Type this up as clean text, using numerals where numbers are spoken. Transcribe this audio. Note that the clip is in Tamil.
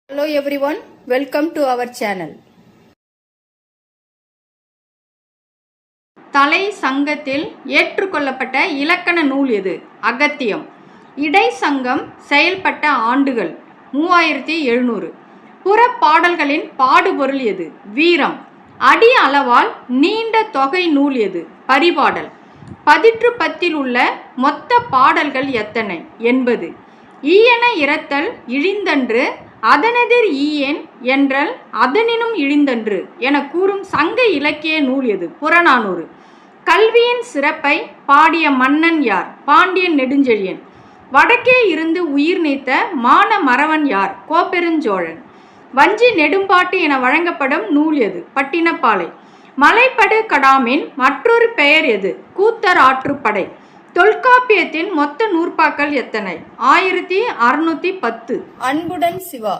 Hello everyone, welcome to our channel. தலை சங்கத்தில் ஏற்றுக்கொள்ளப்பட்ட இலக்கண நூல் எது? அகத்தியம். இடை சங்கம் செயல்பட்ட ஆண்டுகள் 3700. புறப்பாடல்களின் பாடுபொருள் எது? வீரம். அடி அளவால் நீண்ட தொகை நூல் எது? பரிபாடல். பதிற்று பத்தில் உள்ள மொத்த பாடல்கள் எத்தனை? 80. ஈயென இரத்தல் இழிந்தன்று, அதனெதிர் ஈயேன் என்றல் அதனினும் இழிந்தன்று என கூறும் சங்க இலக்கிய நூல் எது? புறநானூறு. கல்வியின் சிறப்பை பாடிய மன்னன் யார்? பாண்டியன் நெடுஞ்செழியன். வடக்கே இருந்து உயிர் நீத்த மான மறவன் யார்? கோப்பெருஞ்சோழன். வஞ்சி நெடும்பாட்டு என வழங்கப்படும் நூல் எது? பட்டினப்பாலை. மலைப்படு கடாமின் மற்றொரு பெயர் எது? கூத்தர் ஆற்றுப்படை. தொல்காப்பியத்தின் மொத்த நூற்பாக்கள் எத்தனை? 1610. அன்புடன் சிவா.